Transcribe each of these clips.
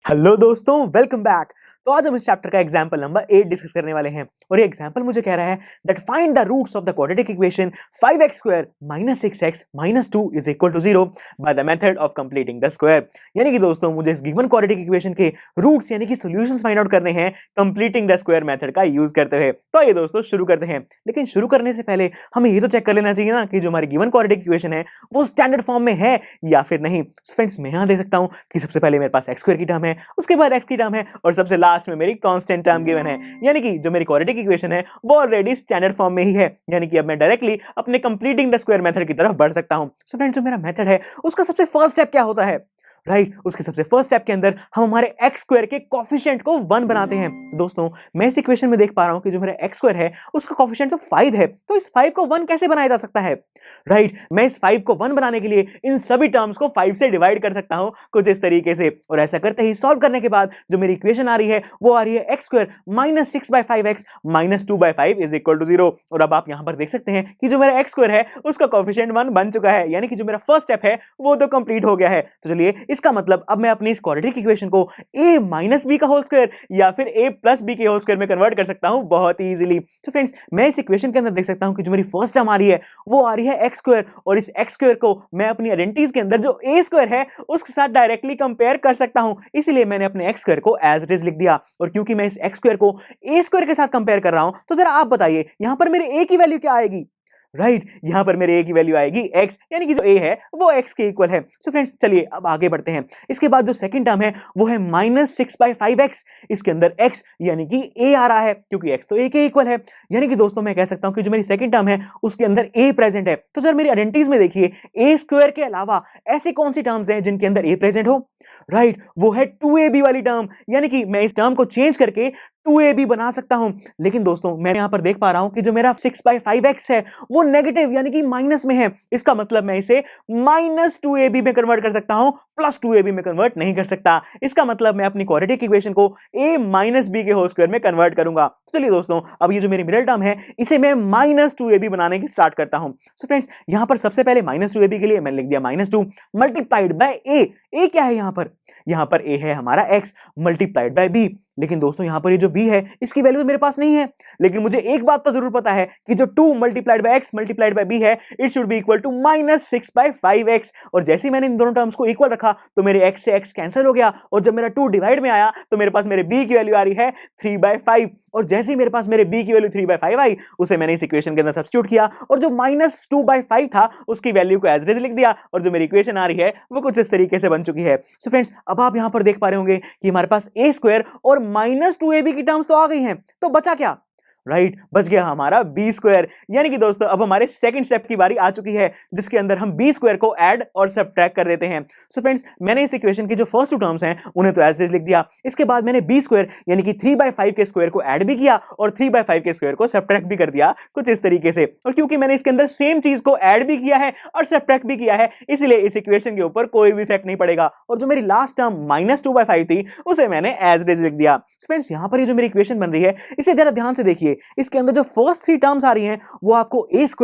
Hello दोस्तों, welcome back. तो आज हम इस चैप्टर का एग्जांपल नंबर 8 डिस्कस करने वाले हैं और ये एग्जांपल मुझे कह रहा है that find the roots of the quadratic equation 5x² - 6x - 2 = 0 by the method of completing the square. यानी कि दोस्तों मुझे इस गिवन क्वाड्रेटिक इक्वेशन के रूट्स यानी कि सॉल्यूशंस फाइंड आउट करने हैं कंप्लीटिंग द स्क्वायर मेथड का यूज करते हुए। तो ये दोस्तों शुरू करते हैं, लेकिन शुरू करने से पहले हमें ये तो चेक कर लेना चाहिए ना कि जो हमारी गिवन क्वाड्रेटिक इक्वेशन है वो स्टैंडर्ड फॉर्म में है या फिर नहीं। फ्रेंड्स, मैं यहां देख सकता हूं कि सबसे पहले मेरे पास x² की टर्म है, उसके बाद x की टर्म है और सबसे लास्ट में मेरी कांस्टेंट टर्म गिवन है। यानी कि जो मेरी क्वाड्रेटिक इक्वेशन है वो ऑलरेडी स्टैंडर्ड फॉर्म में ही है। यानी कि अब मैं डायरेक्टली अपने कंप्लीटिंग द स्क्वायर मेथड की तरफ बढ़ सकता हूं। सो फ्रेंड्स, जो मेरा मेथड है उसका सबसे फर्स्ट स्टेप क्या होता है? राइट, उसके सबसे फर्स्ट स्टेप के अंदर हम हमारे x² के कोफिशिएंट को 1 बनाते हैं। तो दोस्तों मैं इस इक्वेशन में देख पा रहा हूं कि जो मेरा x² है उसका कोफिशिएंट तो 5 है, तो इस 5 को 1 कैसे बनाया जा सकता है? राइट, मैं इस 5 को 1 बनाने के लिए इन सभी टर्म्स को 5 से डिवाइड कर सकता हूं कुछ इस तरीके से, और ऐसा करते ही सॉल्व करने के बाद जो मेरी इक्वेशन आ रही है वो आ रही है x² - 6/5x - 2/5 = 0। और अब आप यहां पर देख सकते हैं कि जो मेरा x² है उसका कोफिशिएंट 1 बन चुका है। यानी कि जो मेरा फर्स्ट स्टेप है वो तो कंप्लीट हो गया है। तो चलिए, इसका मतलब अब मैं अपनी इस क्वाड्रेटिक इक्वेशन को a - b का होल स्क्वायर या फिर a + b के होल स्क्वायर में कन्वर्ट कर सकता हूं बहुत ही इजीली। तो फ्रेंड्स, मैं इस इक्वेशन के अंदर देख सकता हूं कि जो मेरी फर्स्ट टर्म आ रही है वो आ रही है x² और इस x² को मैं अपनी आइडेंटिटीज के अंदर जो a² है उसके साथ डायरेक्टली कंपेयर कर सकता हूं। इसलिए मैंने अपने x² को एज इट इज लिख दिया। और क्योंकि मैं इस x² को a² के साथ कंपेयर कर रहा हूं, तो जरा आप बताइए यहां पर मेरे a की वैल्यू क्या आएगी? राइट, यहां पर मेरे a की वैल्यू आएगी x, यानी कि जो a है वो x के इक्वल है। सो फ्रेंड्स, चलिए अब आगे बढ़ते हैं। इसके बाद जो सेकंड टर्म है वो है -6/5x। इसके अंदर x यानी कि a आ रहा है क्योंकि x तो a के इक्वल है। यानी कि दोस्तों मैं कह सकता हूं कि जो मेरी सेकंड टर्म है उसके अंदर a प्रेजेंट है। तो सर मेरी आइडेंटिटीज में देखिए a² के अलावा ऐसी कौन सी टर्म्स हैं जिनके अंदर a प्रेजेंट हो? राइट, वो है 2ab वाली टर्म। यानी कि मैं इस टर्म को चेंज करके 2ab बना सकता हूं। लेकिन दोस्तों मैं यहां पर देख पा रहा हूं कि जो मेरा 6/5x है वो नेगेटिव यानी कि माइनस में है। इसका मतलब मैं इसे -2ab में कन्वर्ट कर सकता हूं, +2ab में कन्वर्ट नहीं कर सकता। इसका मतलब मैं अपनी क्वाड्रेटिक इक्वेशन को a - b के होल स्क्वायर में कन्वर्ट करूंगा। चलिए दोस्तों, अब ये जो मेरी मिडिल टर्म है इसे मैं -2ab बनाने की स्टार्ट करता हूं। सो फ्रेंड्स, यहां पर सबसे पहले -2ab के लिए मैंने लिख दिया -2 मल्टीप्लाइड बाय a। a क्या है यहां पर? यहां पर a है हमारा x मल्टीप्लाइड बाय b। लेकिन दोस्तों यहां पर ये जो b है इसकी वैल्यू तो मेरे पास नहीं है। लेकिन मुझे एक बात तो जरूर पता है कि जो 2 multiplied by x multiplied by b है it should be equal to -6/5x। और जैसे ही मैंने इन दोनों टर्म्स को इक्वल रखा तो मेरे x से x कैंसिल हो गया और जब मेरा 2 डिवाइड में आया तो मेरे पास मेरे b की वैल्यू आ रही है 3/5। और जैसे ही मेरे पास मेरे b की वैल्यू 3/5 आई उसे मैंने इस इक्वेशन के अंदर सब्स्टिट्यूट किया और जो -2/5 था उसकी वैल्यू को एज इट इज लिख दिया और जो मेरी इक्वेशन आ रही है वो कुछ इस तरीके से बन चुकी है। सो फ्रेंड्स, अब आप यहां पर देख पा रहे होंगे कि हमारे पास a² और -2ab की टर्म्स तो आ गई हैं, तो बचा क्या? राइट, बच गया हमारा b²। यानी कि दोस्तों अब हमारे सेकंड स्टेप की बारी आ चुकी है जिसके अंदर हम b² को ऐड और सब्ट्रैक्ट कर देते हैं। सो फ्रेंड्स, मैंने इस इक्वेशन की जो फर्स्ट 2 टर्म्स हैं उन्हें तो एज इट इज लिख दिया। इसके बाद मैंने b² यानी कि 3/5 के स्क्वायर को ऐड भी किया और 3/5 के स्क्वायर को सब्ट्रैक्ट भी कर दिया कुछ इस तरीके से। और क्योंकि मैंने इसके अंदर सेम चीज को ऐड भी किया है और सब्ट्रैक्ट भी किया है इसलिए इस इक्वेशन के ऊपर कोई भी इफेक्ट नहीं पड़ेगा। और जो मेरी लास्ट टर्म -2/5 थी उसे मैंने एज इट इज लिख दिया। फ्रेंड्स, यहां पर ये जो मेरी इक्वेशन बन रही है इसे जरा ध्यान से देखिए। इसके अंदर जो फर्स्ट 3 टर्म्स आ रही हैं वो आपको a² -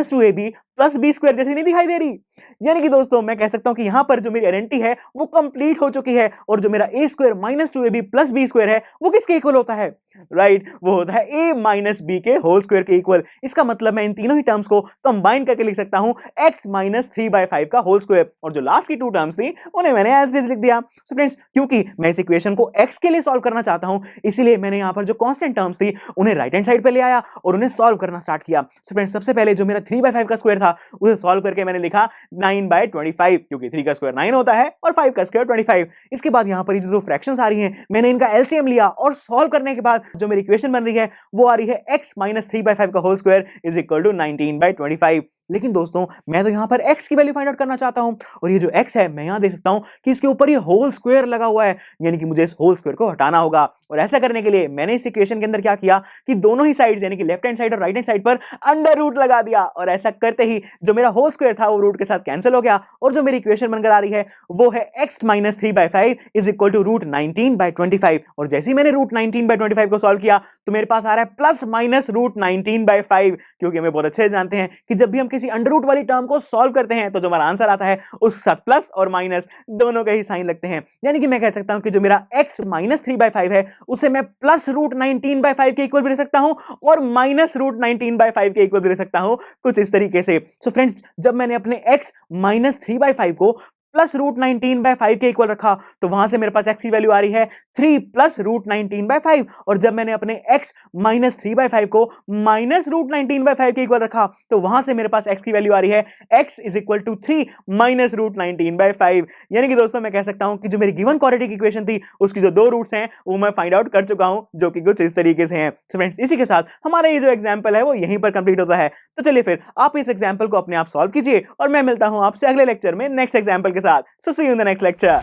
2ab + b² जैसी नहीं दिखाई दे रही। यानी कि दोस्तों मैं कह सकता हूं कि यहां पर जो मेरी आइडेंटिटी है वो कंप्लीट हो चुकी है और जो मेरा a² - 2ab + b² है वो किसके इक्वल होता है? राइट, वो होता है a - b के होल स्क्वायर के इक्वल। इसका मतलब मैं इन तीनों ही टर्म्स को कंबाइन करके लिख सकता हूं x - 3/5 का होल स्क्वायर और जो लास्ट की 2 टर्म्स थी उन्हें मैंने एज इट इज लिख दिया। सो फ्रेंड्स, क्योंकि मैं इस इक्वेशन को x के लिए सॉल्व करना चाहता हूं इसलिए मैंने यहां पर जो कांस्टेंट टर्म्स थी उन्हें राइट हैंड साइड पे ले आया और उन्हें सॉल्व करना स्टार्ट किया। सो फ्रेंड्स, सबसे पहले जो मेरा 3/5 का स्क्वायर था उसे सॉल्व करके मैंने लिखा 9/25 क्योंकि 3 का स्क्वायर 9 होता है और 5 का स्क्वायर 25। इसके बाद यहां पर ये जो 2 फ्रैक्शंस आ रही हैं मैंने इनका एलसीएम लिया और सॉल्व करने के बाद जो मेरी इक्वेशन बन रही है वो आ रही है x - 3/5 का होल स्क्वायर = 19/25। लेकिन दोस्तों मैं तो यहां पर x की वैल्यू फाइंड आउट करना चाहता हूं और ये जो x है मैं यहां देख सकता हूं कि इसके ऊपर ये होल स्क्वायर लगा हुआ है। यानी कि मुझे इस होल स्क्वायर को हटाना होगा और ऐसा करने के लिए मैंने इस इक्वेशन के अंदर क्या किया, कि दोनों ही साइड यानी कि लेफ्ट हैंड साइड और राइट हैंड साइड पर अंडर रूट लगा दिया, और ऐसा करते ही जो मेरा होल स्क्वायर था वो रूट के साथ कैंसिल हो गया, और जो मेरी इक्वेशन बनकर आ रही है वो है x minus 3/5 is equal to root 19/25। और जैसे ही मैंने रूट 19/25 को सॉल्व किया तो मेरे पास आ रहा है प्लस माइनस रूट 19/5, क्योंकि हमें बहुत अच्छे से जानते हैं कि जब भी हम किसी अंडर रूट वाली टर्म को सॉल्व करते हैं तो जो हमारा आंसर आता है उस साथ प्लस और माइनस दोनों के ही साइन लगते हैं। यानी कि मैं कह सकता हूं कि जो मेरा x माइनस 3/5 है उसे मैं प्लस रूट 19/5 के इक्वल भी ले सकता हूं और माइनस रूट 19/5 के इक्वल भी ले सकता हूं, कुछ इस तरीके से। सो फ्रेंड्स, जब मैंने अपने x माइनस 3/5 को प्लस रूट 19/5 के इक्वल रखा तो वहां से मेरे पास x की वैल्यू आ रही है 3 प्लस रूट 19/5, और जब मैंने अपने x माइनस 3/5 को माइनस रूट 19/5 के इक्वल रखा तो वहां से मेरे पास x की वैल्यू आ रही है x is equal to 3 minus root 19/5। यानी कि दोस्तों मैं कह सकता हूं कि जो मेरी गिवन क्वाड्रेटिक इक्वेशन थी उसकी जो दो रूट्स हैं वो मैं फाइंड आउट कर चुका हूं, जो कि कुछ इस तरीके से हैं। सो फ्रेंड्स, इसी के साथ हमारा ये जो एग्जांपल है वो यहीं पर कंप्लीट होता है। तो चलिए फिर आप इस एग्जांपल को अपने आप सॉल्व कीजिए और मैं मिलता हूं आपसे अगले लेक्चर में नेक्स्ट एग्जांपल के साथ। So see you in the next lecture.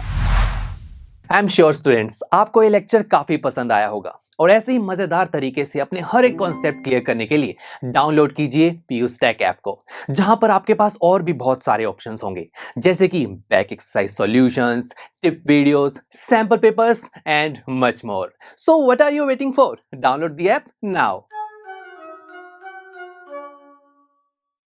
I am sure students, आपको ये लेक्चर काफी पसंद आया होगा और ऐसे ही मजेदार तरीके से अपने हर एक कॉन्सेप्ट क्लियर करने के लिए डाउनलोड कीजिए PUStack ऐप को, जहां पर आपके पास और भी बहुत सारे ऑप्शंस होंगे, जैसे कि back exercise solutions, tip videos, sample papers and much more. So what are you waiting for? Download the app now.